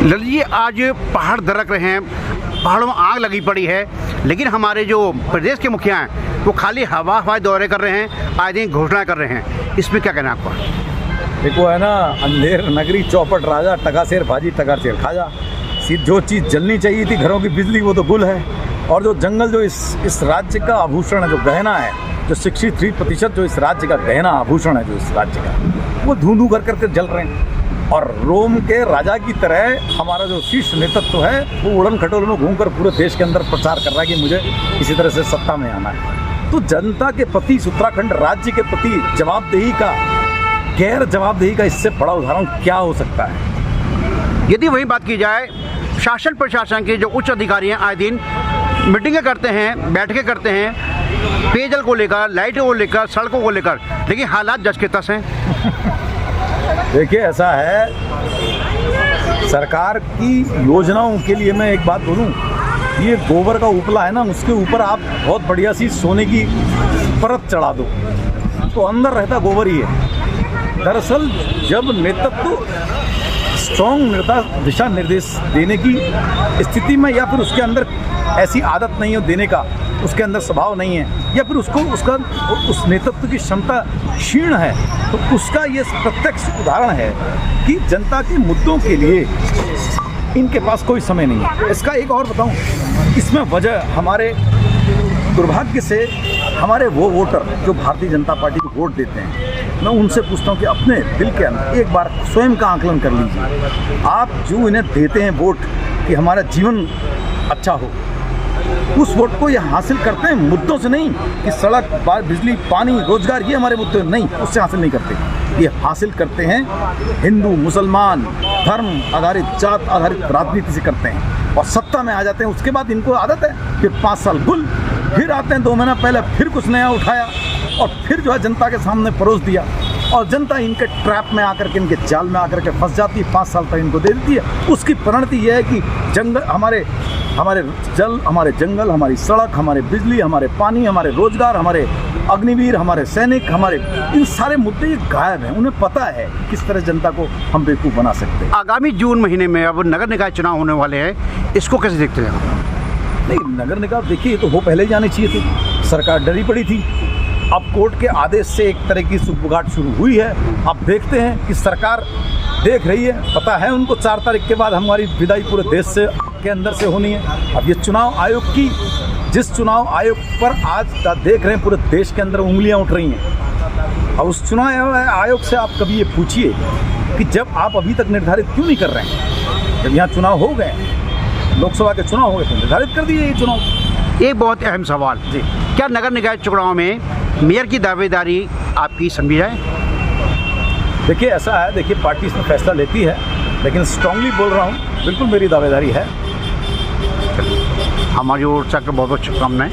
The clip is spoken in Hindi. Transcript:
ललित जी, आज पहाड़ दरक रहे हैं, पहाड़ों में आग लगी पड़ी है, लेकिन हमारे जो प्रदेश के मुखिया हैं वो खाली हवाई दौरे कर रहे हैं, आए दिन घोषणाएं कर रहे हैं। इसमें क्या कहना है आपका? देखो है ना, अंधेर नगरी चौपट राजा, टका शेर भाजी टका शेर खाजा। जो चीज़ जलनी चाहिए थी घरों की बिजली, वो तो गुल है। और जो जंगल जो इस राज्य का आभूषण है, जो गहना है, जो 63% जो इस राज्य का गहना आभूषण है, जो इस राज्य का, वो धूं धूं कर करके जल रहे हैं। और रोम के राजा की तरह हमारा जो शीर्ष नेतृत्व है वो उड़न खटोले में घूमकर पूरे देश के अंदर प्रचार कर रहा है कि मुझे इसी तरह से सत्ता में आना है। तो जनता के प्रति, उत्तराखंड राज्य के प्रति जवाबदेही का, गैर जवाबदेही का इससे बड़ा उदाहरण क्या हो सकता है? यदि वही बात की जाए, शासन प्रशासन के जो उच्च अधिकारी हैं आए दिन मीटिंगें करते हैं, बैठकें करते हैं, पेयजल को लेकर, लाइटों को लेकर, सड़कों को लेकर, लेकिन हालात जस के तस हैं। देखिए, ऐसा है, सरकार की योजनाओं के लिए मैं एक बात बोलूं, ये गोबर का उपला है ना, उसके ऊपर आप बहुत बढ़िया सी सोने की परत चढ़ा दो तो अंदर रहता गोबर ही है। दरअसल जब नेतृत्व स्ट्रॉन्ग दिशा निर्देश देने की स्थिति में, या फिर उसके अंदर ऐसी आदत नहीं हो देने का, उसके अंदर स्वभाव नहीं है, या फिर उस नेतृत्व की क्षमता क्षीण है, तो उसका ये प्रत्यक्ष उदाहरण है कि जनता के मुद्दों के लिए इनके पास कोई समय नहीं है। इसका एक और बताऊं, इसमें वजह हमारे दुर्भाग्य से हमारे वो वोटर जो भारतीय जनता पार्टी को वोट देते हैं, मैं उनसे पूछता हूं कि अपने दिल के अंदर एक बार स्वयं का आकलन कर लीजिए। आप जो इन्हें देते हैं वोट कि हमारा जीवन अच्छा हो, उस वोट को ये हासिल करते हैं मुद्दों से नहीं कि सड़क, बिजली, पानी, रोजगार, ये हमारे मुद्दे नहीं, उससे हासिल नहीं करते। ये हासिल करते हैं हिंदू, मुसलमान, धर्म आधारित, जात आधारित राजनीति से करते हैं, और सत्ता में आ जाते हैं। उसके बाद इनको आदत है फिर 5 साल गुल, फिर आते हैं 2 महीना पहले फिर कुछ नया उठाया और फिर जो है जनता के सामने परोस दिया, और जनता इनके ट्रैप में आकर के, इनके जाल में आकर के फंस जाती है। 5 साल तक इनको दे देती है। उसकी परिणति यह है कि हमारे जल, हमारे जंगल, हमारी सड़क, हमारे बिजली, हमारे पानी, हमारे रोजगार, हमारे अग्निवीर, हमारे सैनिक, हमारे इन सारे मुद्दे गायब हैं। उन्हें पता है किस तरह जनता को हम बेवकूफ़ बना सकते हैं। आगामी जून महीने में अब नगर निकाय चुनाव होने वाले हैं, इसको कैसे देखते हैं? नहीं, नगर निकाय देखिए, तो वो पहले जाने चाहिए थे। सरकार डरी पड़ी थी। अब कोर्ट के आदेश से एक तरह की सुगबुगाहट शुरू हुई है। अब देखते हैं कि सरकार देख रही है, पता है उनको 4 तारीख के बाद हमारी विदाई पूरे देश से के अंदर से होनी है। अब ये चुनाव आयोग की, जिस चुनाव आयोग पर आज देख रहे हैं पूरे देश के अंदर उंगलियां उठ रही हैं, और उस चुनाव आयोग से आप कभी ये पूछिए कि जब आप अभी तक निर्धारित क्यों नहीं कर रहे हैं? जब यहाँ चुनाव हो गए, लोकसभा के चुनाव हो गए, तो निर्धारित कर दिए ये चुनाव। एक बहुत अहम सवाल जी, क्या नगर निकाय चुनाव में मेयर की दावेदारी आपकी समझी जाए? देखिए, ऐसा है, देखिए पार्टी इसमें फैसला लेती है, लेकिन स्ट्रांगली बोल रहा हूँ, बिल्कुल मेरी दावेदारी है। हमारी ओर से बहुत बहुत शुभकामनाएं।